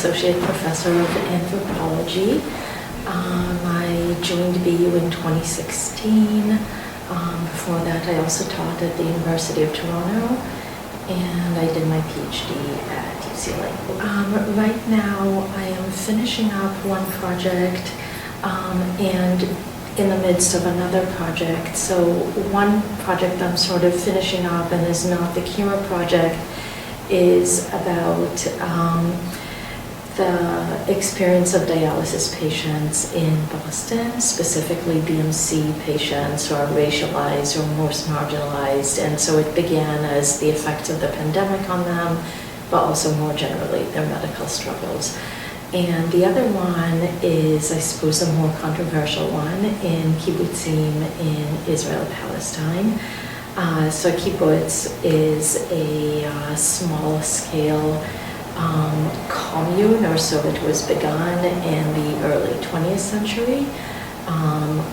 Associate Professor of Anthropology. I joined BU in 2016. Before that, I also taught at the University of Toronto, and I did my PhD at UCLA. Right now, I am finishing up one project and in the midst of another project. So one project I'm sort of finishing up and is not the CURA project is about the experience of dialysis patients in Boston, specifically BMC patients who are racialized or most marginalized. And so it began as the effects of the pandemic on them, but also more generally their medical struggles. And the other one is, I suppose, a more controversial one in kibbutzim in Israel, Palestine. So kibbutz is a small-scale commune, or so it was begun in the early 20th century.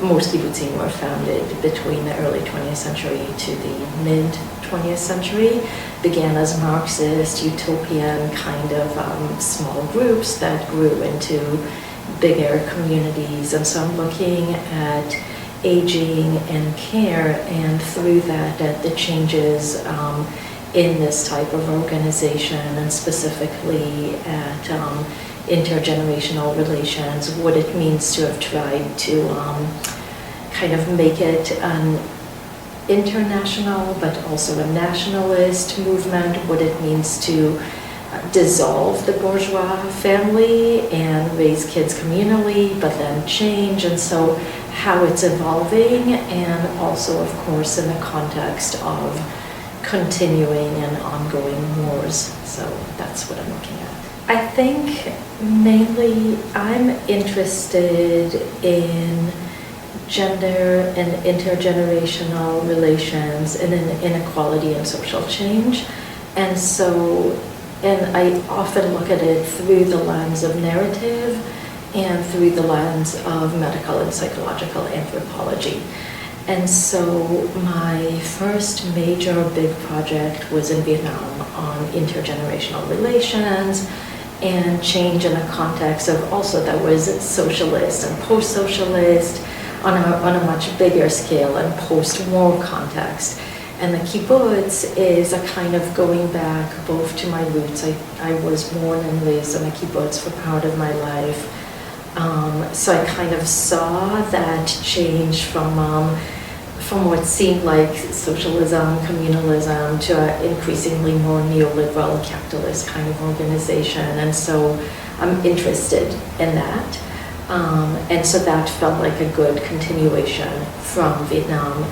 Most kibbutzim were founded between the early 20th century to the mid-20th century. Began as Marxist, utopian kind of small groups that grew into bigger communities. And so I'm looking at aging and care, and through that at the changes in this type of organization, and specifically at intergenerational relations, what it means to have tried to kind of make it an international but also a nationalist movement, what it means to dissolve the bourgeois family and raise kids communally, but then change, and so how it's evolving, and also, of course, in the context of continuing and ongoing wars. So that's what I'm looking at. I think mainly I'm interested in gender and intergenerational relations and in inequality and social change. And so, and I often look at it through the lens of narrative and through the lens of medical and psychological anthropology. And so my first major big project was in Vietnam on intergenerational relations and change in a context of also that was socialist and post-socialist on a much bigger scale and post-war context. And the kibbutz is a kind of going back both to my roots. I was born and raised in a kibbutz for part of my life. So I kind of saw that change from what seemed like socialism, communalism, to an increasingly more neoliberal capitalist kind of organization. And so I'm interested in that. And so that felt like a good continuation from Vietnam.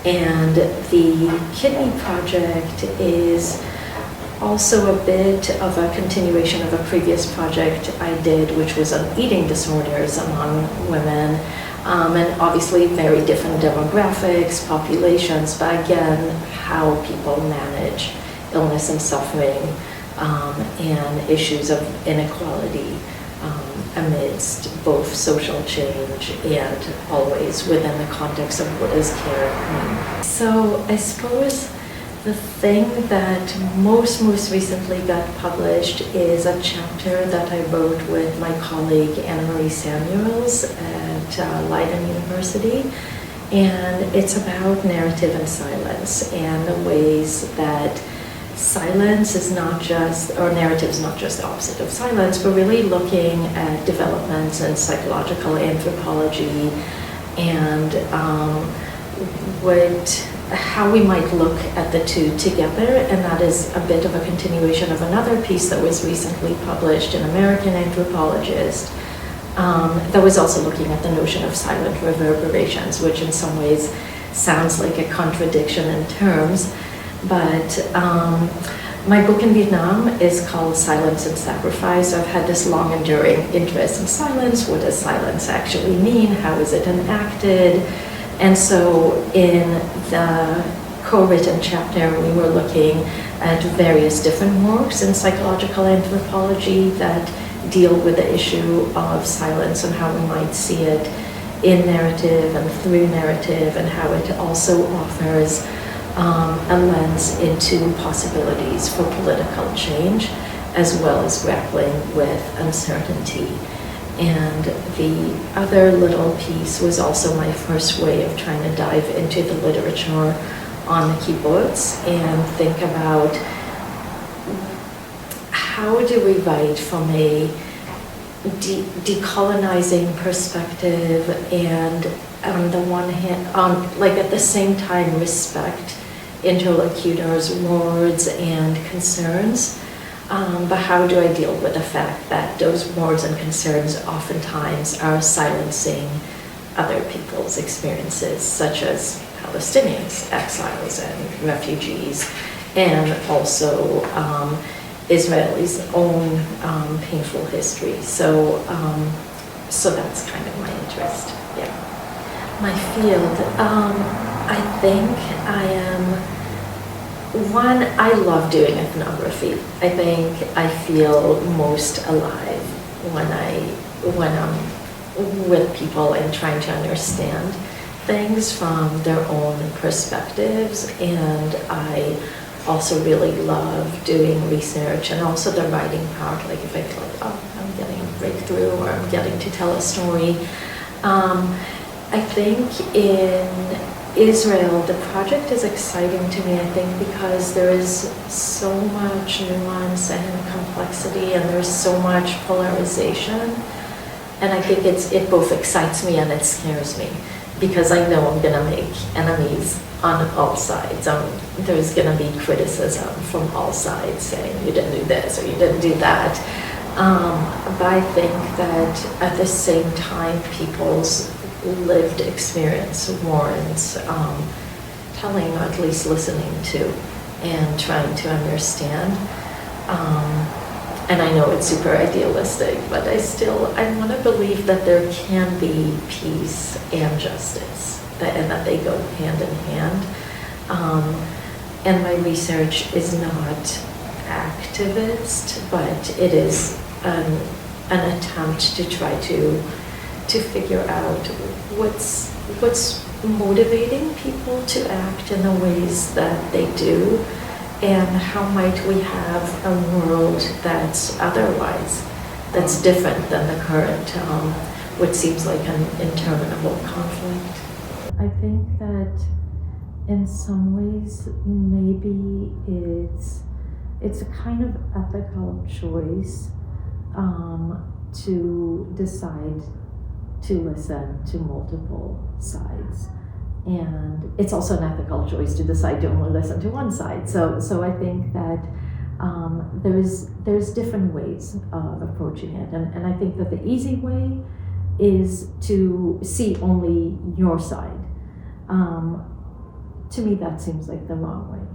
And the kidney project is also a bit of a continuation of a previous project I did, which was on eating disorders among women. And obviously very different demographics, populations, but again, how people manage illness and suffering and issues of inequality amidst both social change and always within the context of what does care mean. So I suppose the thing that most recently got published is a chapter that I wrote with my colleague Anna-Marie Samuels at Leiden University, and it's about narrative and silence and the ways that silence is not just, or narrative is not just the opposite of silence, but really looking at developments in psychological anthropology and how we might look at the two together. And that is a bit of a continuation of another piece that was recently published in American Anthropologist that was also looking at the notion of silent reverberations, which in some ways sounds like a contradiction in terms. But my book in Vietnam is called Silence and Sacrifice. I've had this long enduring interest in silence. What does silence actually mean? How is it enacted? And so in the co-written chapter, we were looking at various different works in psychological anthropology that deal with the issue of silence and how we might see it in narrative and through narrative, and how it also offers a lens into possibilities for political change. as well as grappling with uncertainty. And the other little piece was also my first way of trying to dive into the literature on the kibbutz and think about how do we write from a decolonizing perspective and on the one hand, like at the same time respect interlocutors' words and concerns, but how do I deal with the fact that those words and concerns oftentimes are silencing other people's experiences, such as Palestinians, exiles, and refugees, and also Israelis' own painful history. So that's kind of my interest. Yeah. My field, I think I am. One, I love doing ethnography. I think I feel most alive when I'm with people and trying to understand things from their own perspectives. And I also really love doing research and also the writing part. Like if I feel like, oh, I'm getting a breakthrough or I'm getting to tell a story. I think in Israel, the project is exciting to me, I think, because there is so much nuance and complexity and there's so much polarization. And I think it both excites me and it scares me because I know I'm gonna make enemies on all sides. There's gonna be criticism from all sides saying you didn't do this or you didn't do that. But I think that at the same time, people's lived experience warrants telling, or at least listening to, and trying to understand. And I know it's super idealistic, but I want to believe that there can be peace and justice, and that they go hand in hand. And my research is not activist, but it is an attempt to try to figure out what's motivating people to act in the ways that they do, and how might we have a world that's otherwise, that's different than the current, what seems like an interminable conflict. I think that in some ways, maybe it's a kind of ethical choice to decide to listen to multiple sides. And it's also an ethical choice to decide to only listen to one side. So I think that there's different ways of approaching it. And I think that the easy way is to see only your side. To me, that seems like the wrong way.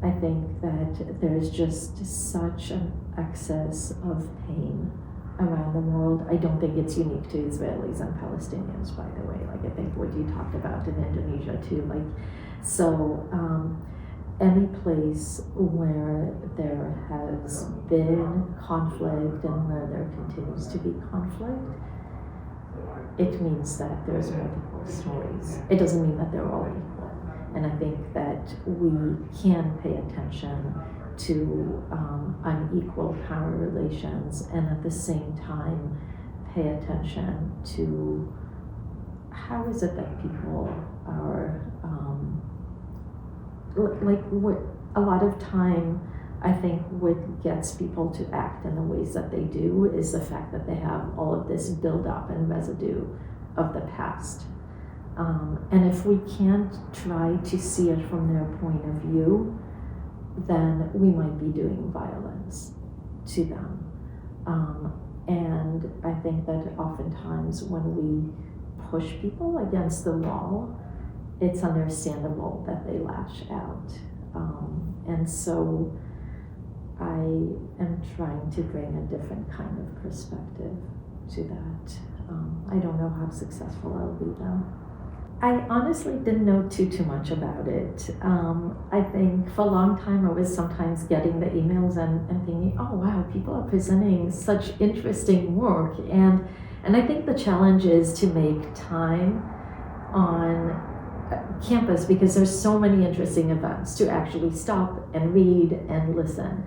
I think that there's just such an excess of pain around the world. I don't think it's unique to Israelis and Palestinians, by the way. Like I think what you talked about in Indonesia too. Any place where there has been conflict and where there continues to be conflict, it means that there's multiple stories. It doesn't mean that they're all equal. And I think that we can pay attention to unequal power relations, and at the same time pay attention to how is it that people are what a lot of time I think what gets people to act in the ways that they do is the fact that they have all of this build-up and residue of the past. And if we can't try to see it from their point of view, then we might be doing violence to them. And I think that oftentimes when we push people against the wall, it's understandable that they lash out. And so I am trying to bring a different kind of perspective to that. I don't know how successful I'll be though. I honestly didn't know too much about it. I think for a long time I was sometimes getting the emails and thinking, oh wow, people are presenting such interesting work. And I think the challenge is to make time on campus because there's so many interesting events to actually stop and read and listen.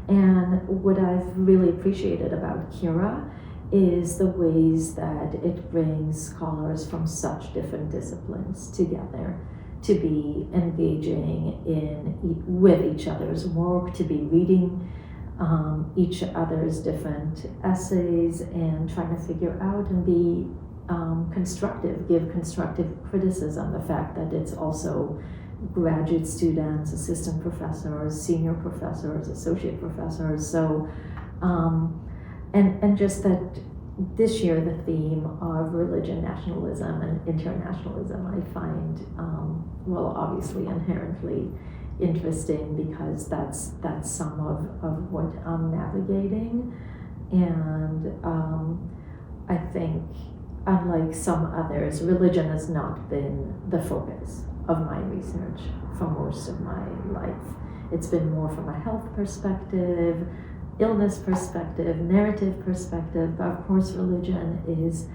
And what I've really appreciated about CURA is the ways that it brings scholars from such different disciplines together to be engaging with each other's work, to be reading each other's different essays and trying to figure out and be constructive, give constructive criticism. The fact that it's also graduate students, assistant professors, senior professors, associate professors. So, and just that this year the theme of religion, nationalism, and internationalism I find, well, obviously inherently interesting, because that's some of what I'm navigating. And I think, unlike some others, religion has not been the focus of my research for most of my life. It's been more from a health perspective, illness perspective, narrative perspective, but of course religion is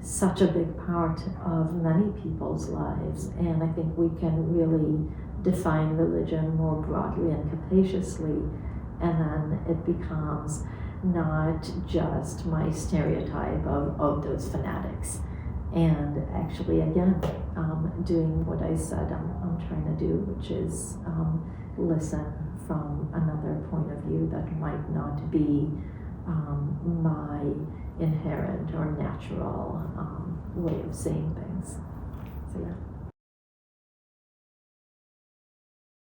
such a big part of many people's lives, and I think we can really define religion more broadly and capaciously, and then it becomes not just my stereotype of those fanatics. And actually, again, doing what I said I'm trying to do, which is listen from another point of view that might not be my inherent or natural way of seeing things.